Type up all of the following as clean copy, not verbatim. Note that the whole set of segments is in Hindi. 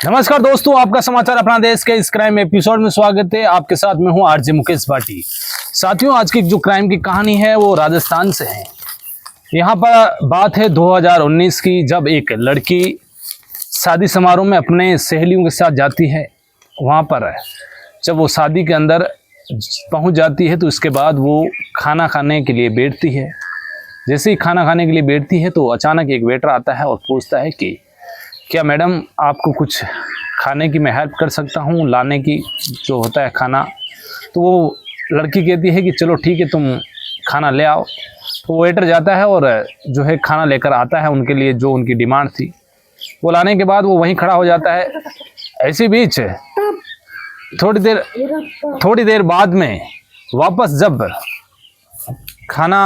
नमस्कार दोस्तों, आपका समाचार अपना देश के इस क्राइम एपिसोड में स्वागत है। आपके साथ में हूं आरजे मुकेश भाटी। साथियों, आज की जो क्राइम की कहानी है वो राजस्थान से है। यहाँ पर बात है 2019 की, जब एक लड़की शादी समारोह में अपने सहेलियों के साथ जाती है। वहाँ पर जब वो शादी के अंदर पहुँच जाती है तो इसके बाद वो खाना खाने के लिए बैठती है। जैसे ही खाना खाने के लिए बैठती है तो अचानक एक वेटर आता है और पूछता है कि क्या मैडम, आपको कुछ खाने की मैं हेल्प कर सकता हूँ, लाने की जो होता है खाना। तो वो लड़की कहती है कि चलो ठीक है, तुम खाना ले आओ। तो वेटर जाता है और जो है खाना लेकर आता है उनके लिए, जो उनकी डिमांड थी। वो लाने के बाद वो वहीं खड़ा हो जाता है। ऐसी बीच थोड़ी देर बाद में वापस जब खाना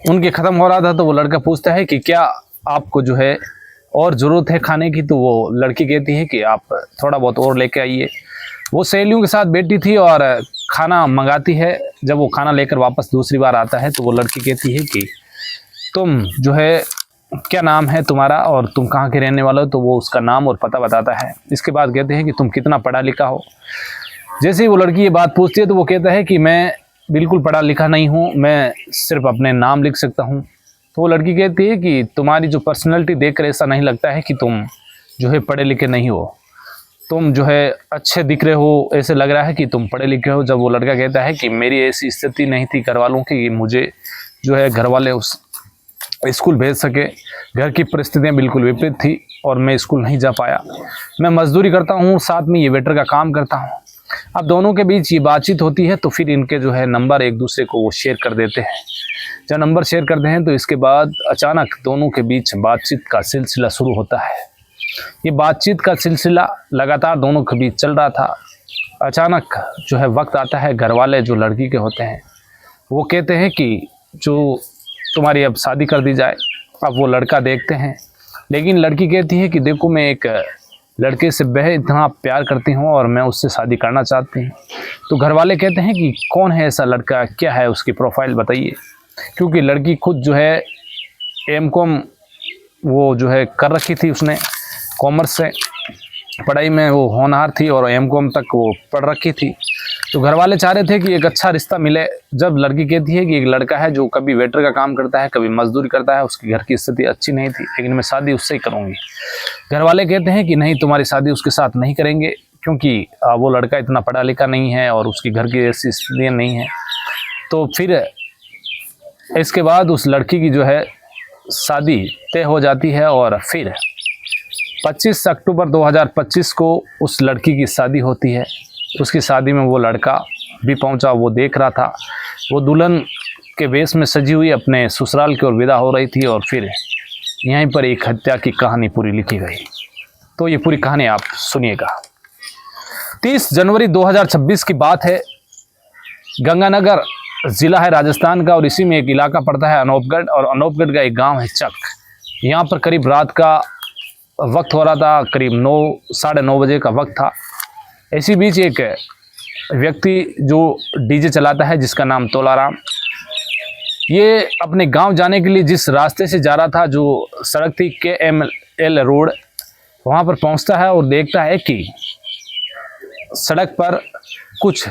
उनके ख़त्म हो रहा था तो वो लड़का पूछता है कि क्या आपको जो है और ज़रूरत है खाने की। तो वो लड़की कहती है कि आप थोड़ा बहुत और लेके आइए। वो सहेलियों के साथ बैठी थी और खाना मंगाती है। जब वो खाना लेकर वापस दूसरी बार आता है तो वो लड़की कहती है कि तुम जो है, क्या नाम है तुम्हारा और तुम कहाँ के रहने वाले हो। तो वो उसका नाम और पता बताता है। इसके बाद कहते हैं कि तुम कितना पढ़ा लिखा हो। जैसे ही वो लड़की ये बात पूछती है तो वो कहता है कि मैं बिल्कुल पढ़ा लिखा नहीं हूँ, मैं सिर्फ अपने नाम लिख सकता हूँ। तो वो लड़की कहती है कि तुम्हारी जो पर्सनैलिटी देखकर ऐसा नहीं लगता है कि तुम जो है पढ़े लिखे नहीं हो, तुम जो है अच्छे दिख रहे हो, ऐसे लग रहा है कि तुम पढ़े लिखे हो। जब वो लड़का कहता है कि मेरी ऐसी स्थिति नहीं थी घर वालों की कि मुझे जो है घर वाले उस स्कूल भेज सके, घर की परिस्थितियाँ बिल्कुल विपरीत थी और मैं स्कूल नहीं जा पाया। मैं मजदूरी करता हूँ, साथ में ये वेटर का काम करता हूँ। अब दोनों के बीच ये बातचीत होती है तो फिर इनके जो है नंबर एक दूसरे को वो शेयर कर देते हैं। जब नंबर शेयर करते हैं तो इसके बाद अचानक दोनों के बीच बातचीत का सिलसिला शुरू होता है। ये बातचीत का सिलसिला लगातार दोनों के बीच चल रहा था। अचानक जो है वक्त आता है, घर वाले जो लड़की के होते हैं वो कहते हैं कि जो तुम्हारी अब शादी कर दी जाए। अब वो लड़का देखते हैं, लेकिन लड़की कहती है कि देखो, मैं एक लड़के से बेहद इतना प्यार करती हूँ और मैं उससे शादी करना चाहती हूँ। तो घर वाले कहते हैं कि कौन है ऐसा लड़का, क्या है उसकी प्रोफाइल बताइए। क्योंकि लड़की खुद जो है एमकॉम वो जो है कर रखी थी, उसने कॉमर्स से पढ़ाई में वो होनहार थी और एमकॉम तक वो पढ़ रखी थी। तो घर वाले चाह रहे थे कि एक अच्छा रिश्ता मिले। जब लड़की कहती है कि एक लड़का है जो कभी वेटर का काम करता है, कभी मजदूरी करता है, उसकी घर की स्थिति अच्छी नहीं थी, लेकिन मैं शादी उससे ही करूँगी। घर वाले कहते हैं कि नहीं, तुम्हारी शादी उसके साथ नहीं करेंगे, क्योंकि वो लड़का इतना पढ़ा लिखा नहीं है और उसकी घर की ऐसी स्थितियाँ नहीं हैं। तो फिर इसके बाद उस लड़की की जो है शादी तय हो जाती है और फिर 25 अक्टूबर 2025 को उस लड़की की शादी होती है। उसकी शादी में वो लड़का भी पहुंचा, वो देख रहा था। वो दुल्हन के वेश में सजी हुई अपने ससुराल की ओर विदा हो रही थी और फिर यहीं पर एक हत्या की कहानी पूरी लिखी गई। तो ये पूरी कहानी आप सुनिएगा। 30 जनवरी 2026 की बात है। गंगानगर ज़िला है राजस्थान का और इसी में एक इलाका पड़ता है अनूपगढ़, और अनूपगढ़ का एक गांव है चक। यहाँ पर करीब रात का वक्त हो रहा था, करीब 9 साढ़े 9 बजे का वक्त था। इसी बीच एक व्यक्ति जो डीजे चलाता है, जिसका नाम तोलाराम, ये अपने गांव जाने के लिए जिस रास्ते से जा रहा था, जो सड़क थी KML रोड, वहाँ पर पहुँचता है और देखता है कि सड़क पर कुछ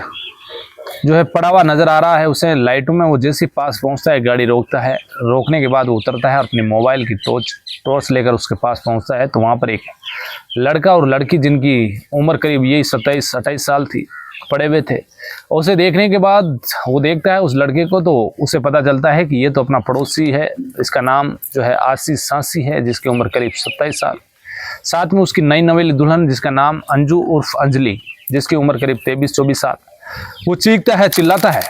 जो है पड़ा हुआ नज़र आ रहा है उसे लाइटों में। वो जैसे पास पहुंचता है, गाड़ी रोकता है। रोकने के बाद वो उतरता है और अपने मोबाइल की टॉर्च लेकर उसके पास पहुंचता है। तो वहाँ पर एक लड़का और लड़की, जिनकी उम्र करीब यही 27-28 साल थी, पड़े हुए थे। और उसे देखने के बाद वो देखता है उस लड़के को, तो उसे पता चलता है कि ये तो अपना पड़ोसी है। इसका नाम जो है आशीष सांसी है, जिसकी उम्र करीब 27 साल। साथ में उसकी नई नवेली दुल्हन, जिसका नाम अंजू उर्फ अंजलि, जिसकी उम्र करीब 23-24 साल। वो चीखता है, चिल्लाता है।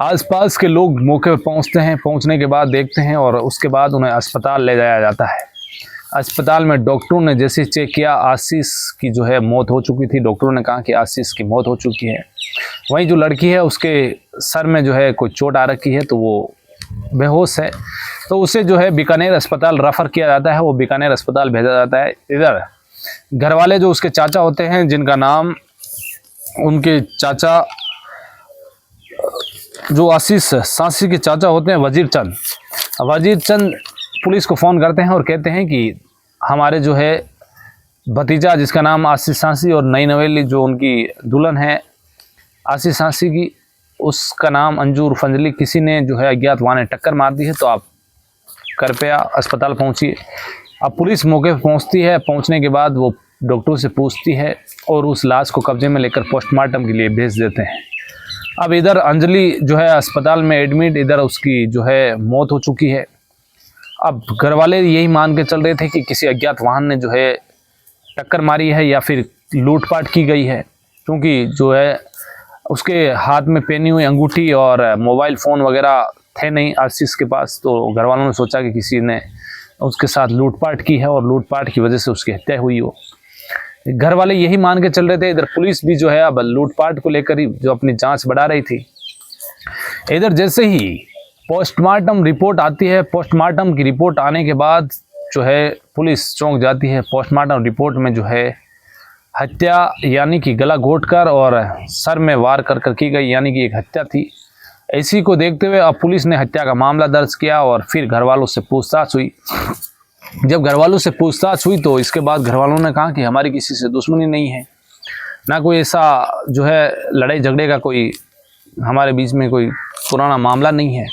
आसपास के लोग मौके पर पहुंचते हैं। पहुंचने के बाद देखते हैं और उसके बाद उन्हें अस्पताल ले जाया जाता है। अस्पताल में डॉक्टरों ने जैसे चेक किया, आशीष की जो है मौत हो चुकी थी। डॉक्टरों ने कहा कि आशीष की मौत हो चुकी है। वहीं जो लड़की है, उसके सर में जो है कोई चोट आ रखी है, तो वो बेहोश है। तो उसे जो है बीकानेर अस्पताल रेफर किया जाता है। वो बीकानेर अस्पताल भेजा जाता है। इधर घर वाले जो उसके चाचा होते हैं, जिनका नाम, उनके चाचा जो आशीष सांसी के चाचा होते हैं, वजीर चंद पुलिस को फ़ोन करते हैं और कहते हैं कि हमारे जो है भतीजा जिसका नाम आशीष सांसी और नई नवेली जो उनकी दुल्हन है आशीष सांसी की, उसका नाम अंजू उर्फ अंजलि, किसी ने जो है अज्ञात वाहन ने टक्कर मार दी है। तो आप कृपया अस्पताल पहुंचिए। अब पुलिस मौके पर पहुंचती है। पहुंचने के बाद वो डॉक्टरों से पूछती है और उस लाश को कब्जे में लेकर पोस्टमार्टम के लिए भेज देते हैं। अब इधर अंजलि जो है अस्पताल में एडमिट, इधर उसकी जो है मौत हो चुकी है। अब घर वाले यही मान के चल रहे थे कि किसी अज्ञात वाहन ने जो है टक्कर मारी है या फिर लूटपाट की गई है, क्योंकि जो है उसके हाथ में पहनी हुई अंगूठी और मोबाइल फ़ोन वगैरह थे नहीं आशीष के पास। तो घर वालों ने सोचा कि किसी ने उसके साथ लूटपाट की है और लूटपाट की वजह से उसकी हत्या हुई हो। घर वाले यही मान के चल रहे थे। इधर पुलिस भी जो है अब लूटपाट को लेकर ही जो अपनी जांच बढ़ा रही थी। इधर जैसे ही पोस्टमार्टम रिपोर्ट आती है, पोस्टमार्टम की रिपोर्ट आने के बाद जो है पुलिस चौंक जाती है। पोस्टमार्टम रिपोर्ट में जो है हत्या यानी कि गला घोंटकर और सर में वार कर की गई, यानी कि एक हत्या थी। इसी को देखते हुए अब पुलिस ने हत्या का मामला दर्ज किया और फिर घर वालों से पूछताछ हुई। जब घर वालों से पूछताछ हुई तो इसके बाद घर वालों ने कहा कि हमारी किसी से दुश्मनी नहीं है, ना कोई ऐसा जो है लड़ाई झगड़े का कोई हमारे बीच में कोई पुराना मामला नहीं है।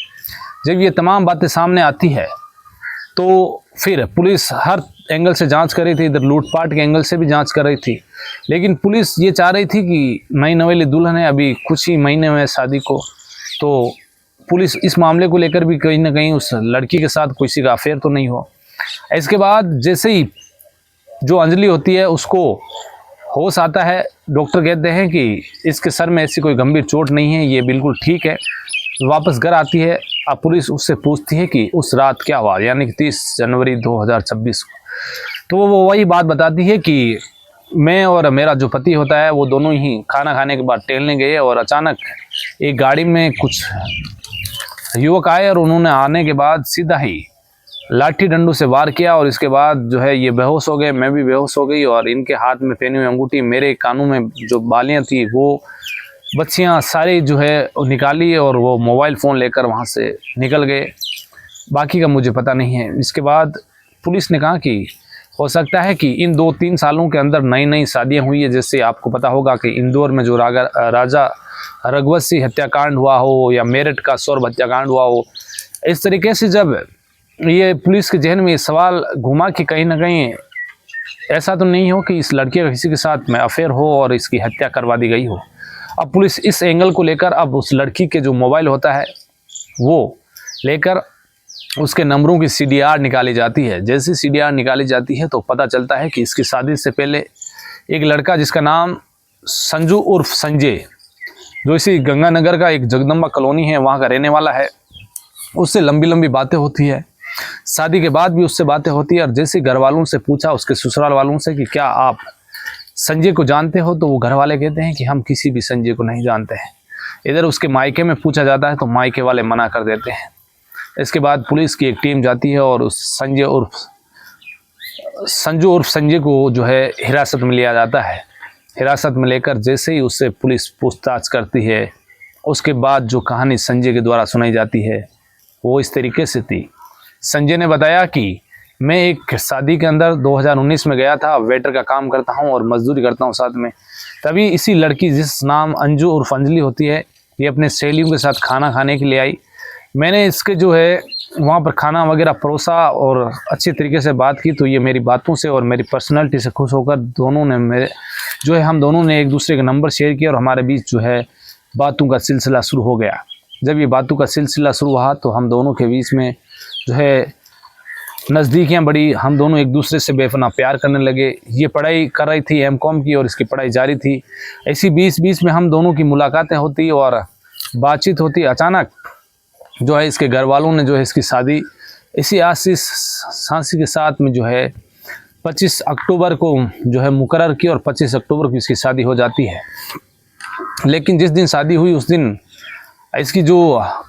जब ये तमाम बातें सामने आती है तो फिर पुलिस हर एंगल से जांच कर रही थी। इधर लूटपाट के एंगल से भी जांच कर रही थी, लेकिन पुलिस ये चाह रही थी कि नई नवेली दुल्हन है, अभी कुछ ही महीने में शादी को, तो पुलिस इस मामले को लेकर भी कहीं ना कहीं उस लड़की के साथ किसी का अफेयर तो नहीं हो। इसके बाद जैसे ही जो अंजलि होती है उसको होश आता है, डॉक्टर कहते हैं कि इसके सर में ऐसी कोई गंभीर चोट नहीं है, ये बिल्कुल ठीक है। वापस घर आती है। अब पुलिस उससे पूछती है कि उस रात क्या हुआ, यानी कि 30 जनवरी 2026 को। तो वो वही बात बताती है कि मैं और मेरा जो पति होता है वो दोनों ही खाना खाने के बाद टहलने गए और अचानक एक गाड़ी में कुछ युवक आए और उन्होंने आने के बाद सीधा ही लाठी डंडू से वार किया और इसके बाद जो है ये बेहोश हो गए, मैं भी बेहोश हो गई और इनके हाथ में पहनी हुई अंगूठी, मेरे कानों में जो बालियां थी वो बच्चियां सारी जो है निकाली और वो मोबाइल फ़ोन लेकर वहाँ से निकल गए। बाकी का मुझे पता नहीं है। इसके बाद पुलिस ने कहा कि हो सकता है कि इन 2-3 सालों के अंदर नई नई शादियां हुई है। जैसे आपको पता होगा कि इंदौर में जो राजा रघुवंश सिंह हत्याकांड हुआ हो या मेरठ का सौरभ हत्याकांड हुआ हो। इस तरीके से जब ये पुलिस के जहन में ये सवाल घुमा कि कहीं ना कहीं ऐसा तो नहीं हो कि इस लड़के का किसी के साथ में अफेयर हो और इसकी हत्या करवा दी गई हो। अब पुलिस इस एंगल को लेकर अब उस लड़की के जो मोबाइल होता है वो लेकर उसके नंबरों की CDR निकाली जाती है। जैसे CDR निकाली जाती है तो पता चलता है कि इसकी शादी से पहले एक लड़का जिसका नाम संजू उर्फ संजय, जो इसी गंगानगर का एक जगदम्बा कॉलोनी है वहाँ का रहने वाला है, उससे लंबी लंबी बातें होती है। शादी के बाद भी उससे बातें होती है। और जैसे घर वालों से पूछा उसके ससुराल वालों से कि क्या आप संजय को जानते हो, तो वो घर वाले कहते हैं कि हम किसी भी संजय को नहीं जानते हैं। इधर उसके मायके में पूछा जाता है तो मायके वाले मना कर देते हैं। इसके बाद पुलिस की एक टीम जाती है और उस संजू उर्फ संजय को जो है हिरासत में लिया जाता है। हिरासत में लेकर जैसे ही उससे पुलिस पूछताछ करती है, उसके बाद जो कहानी संजय के द्वारा सुनाई जाती है वो इस तरीके से थी। संजय ने बताया कि मैं एक शादी के अंदर 2019 में गया था, वेटर का काम करता हूं और मजदूरी करता हूं साथ में। तभी इसी लड़की जिस नाम अंजू उर्फ अंजलि होती है, ये अपने सहेलियों के साथ खाना खाने के लिए आई। मैंने इसके जो है वहाँ पर खाना वगैरह परोसा और अच्छी तरीके से बात की, तो ये मेरी बातों से और मेरी पर्सनालिटी से खुश होकर हम दोनों ने एक दूसरे के नंबर शेयर किया और हमारे बीच जो है बातों का सिलसिला शुरू हो गया। जब ये बातों का सिलसिला शुरू हुआ तो हम दोनों के बीच में जो है नज़दीकियाँ बढ़ी। हम दोनों एक दूसरे से बेपनाह प्यार करने लगे। ये पढ़ाई कर रही थी M.Com की और इसकी पढ़ाई जारी थी। ऐसी बीच में हम दोनों की मुलाकातें होती और बातचीत होती। अचानक जो है इसके घर वालों ने जो है इसकी शादी इसी आशीष सांसी के साथ में जो है 25 अक्टूबर को जो है मुकर्रर की और 25 अक्टूबर को इसकी शादी हो जाती है। लेकिन जिस दिन शादी हुई उस दिन इसकी जो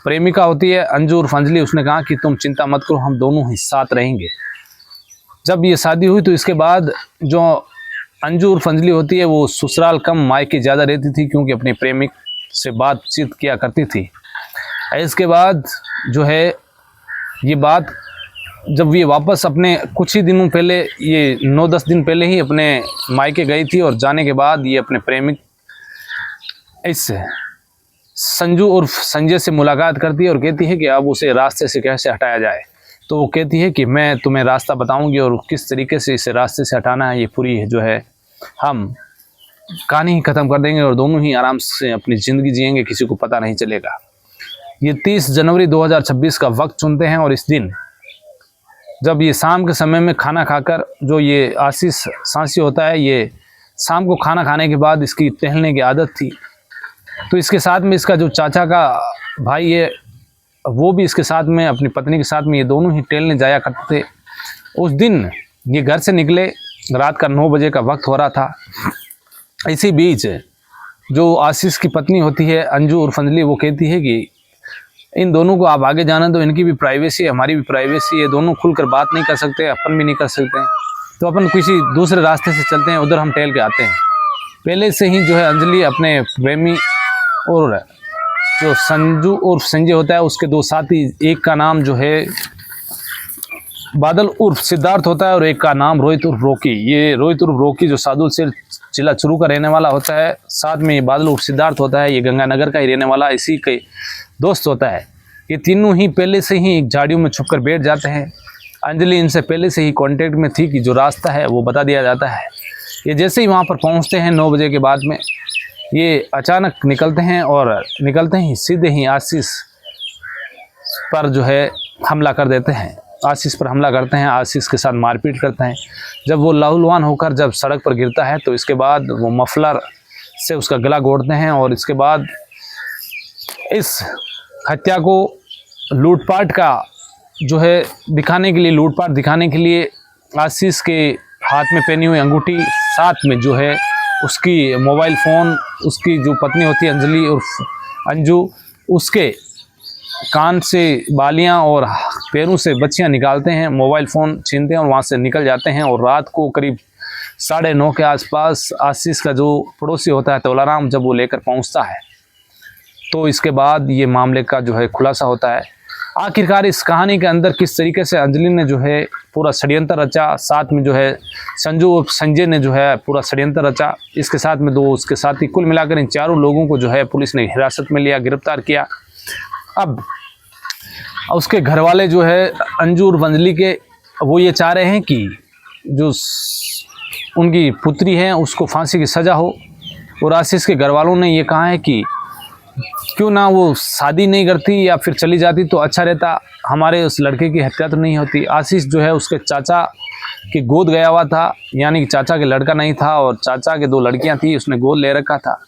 प्रेमिका होती है अंजू उर्फ अंजलि, उसने कहा कि तुम चिंता मत करो, हम दोनों ही साथ रहेंगे। जब ये शादी हुई तो इसके बाद जो अंजू उर्फ अंजलि होती है वो ससुराल कम मायके ज़्यादा रहती थी, क्योंकि अपनी प्रेमिक से बातचीत किया करती थी। इसके बाद जो है ये बात जब ये वापस अपने कुछ ही दिनों पहले, ये 9-10 दिन पहले ही अपने मायके गई थी, और जाने के बाद ये अपने प्रेमिक इस संजू उर्फ संजय से मुलाकात करती है और कहती है कि अब उसे रास्ते से कैसे हटाया जाए। तो वो कहती है कि मैं तुम्हें रास्ता बताऊंगी और किस तरीके से इसे रास्ते से हटाना है, ये पूरी जो है हम कहानी ही ख़त्म कर देंगे और दोनों ही आराम से अपनी ज़िंदगी जिएंगे, किसी को पता नहीं चलेगा। ये 30 जनवरी 2026 का वक्त चुनते हैं और इस दिन जब ये शाम के समय में खाना खाकर, जो ये आशीष सांसी होता है, ये शाम को खाना खाने के बाद इसकी टहलने की आदत थी, तो इसके साथ में इसका जो चाचा का भाई है वो भी इसके साथ में, अपनी पत्नी के साथ में, ये दोनों ही टहलने जाया करते थे। उस दिन ये घर से निकले, रात का 9 बजे का वक्त हो रहा था। इसी बीच जो आशीष की पत्नी होती है अंजू उर्फ अंजलि, वो कहती है कि इन दोनों को आप आगे जाना, तो इनकी भी प्राइवेसी है, हमारी भी प्राइवेसी है, दोनों खुलकर बात नहीं कर सकते, अपन भी नहीं कर सकते हैं, तो अपन किसी दूसरे रास्ते से चलते हैं, उधर हम टहल के आते हैं। पहले से ही जो है अंजलि अपने प्रेमी और जो संजू उर्फ संजय होता है उसके 2 साथी, एक का नाम जो है बादल उर्फ सिद्धार्थ होता है और एक का नाम रोहित उर्फ रोकी। ये रोहित उर्फ रोकी जो सादुल से जिला चुरू का रहने वाला होता है, साथ में बादल उर्फ सिद्धार्थ होता है, ये गंगानगर का ही रहने वाला इसी के दोस्त होता है। ये तीनों ही पहले से ही एक झाड़ियों में छुपकर बैठ जाते हैं। अंजलि इनसे पहले से ही कांटेक्ट में थी कि जो रास्ता है वो बता दिया जाता है। ये जैसे ही वहाँ पर पहुँचते हैं 9 बजे के बाद में, ये अचानक निकलते हैं और निकलते ही सीधे ही आशीष पर जो है हमला कर देते हैं। आशीष पर हमला करते हैं, आशीष के साथ मारपीट करते हैं। जब वो लहूलुहान होकर जब सड़क पर गिरता है तो इसके बाद वो मफलर से उसका गला घोंटते हैं और इसके बाद इस हत्या को लूटपाट का जो है दिखाने के लिए, लूटपाट दिखाने के लिए आशीष के हाथ में पहनी हुई अंगूठी, साथ में जो है उसकी मोबाइल फ़ोन, उसकी जो पत्नी होती है अंजलि उर्फ अंजू, उसके कान से बालियां और पैरों से बच्चियां निकालते हैं, मोबाइल फ़ोन छीनते हैं और वहां से निकल जाते हैं। और रात को करीब 9:30 के आसपास आशीष का जो पड़ोसी होता है तोलाराम, जब वो लेकर पहुंचता है तो इसके बाद ये मामले का जो है खुलासा होता है। आखिरकार इस कहानी के अंदर किस तरीके से अंजलि ने जो है पूरा षड्यंत्र रचा, साथ में जो है संजू और संजय ने जो है पूरा षड्यंत्र रचा, इसके साथ में 2 उसके साथी, कुल मिलाकर इन चारों लोगों को जो है पुलिस ने हिरासत में लिया, गिरफ्तार किया। अब उसके घर वाले जो है अंजू और अंजलि के, वो ये चाह रहे हैं कि जो उनकी पुत्री है उसको फांसी की सज़ा हो, और आशीष के घर वालों ने ये कहा है कि क्यों ना वो शादी नहीं करती या फिर चली जाती तो अच्छा रहता, हमारे उस लड़के की हत्या तो नहीं होती। आशीष जो है उसके चाचा की गोद गया हुआ था, यानी कि चाचा के लड़का नहीं था और चाचा के 2 लड़कियां थी, उसने गोद ले रखा था।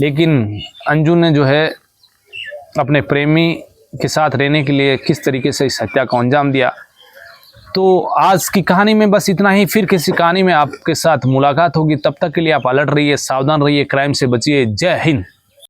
लेकिन अंजू ने जो है अपने प्रेमी के साथ रहने के लिए किस तरीके से इस हत्या को अंजाम दिया। तो आज की कहानी में बस इतना ही। फिर किसी कहानी में आपके साथ मुलाकात होगी, तब तक के लिए आप अलर्ट रहिए, सावधान रहिए, क्राइम से बचिए। जय हिंद।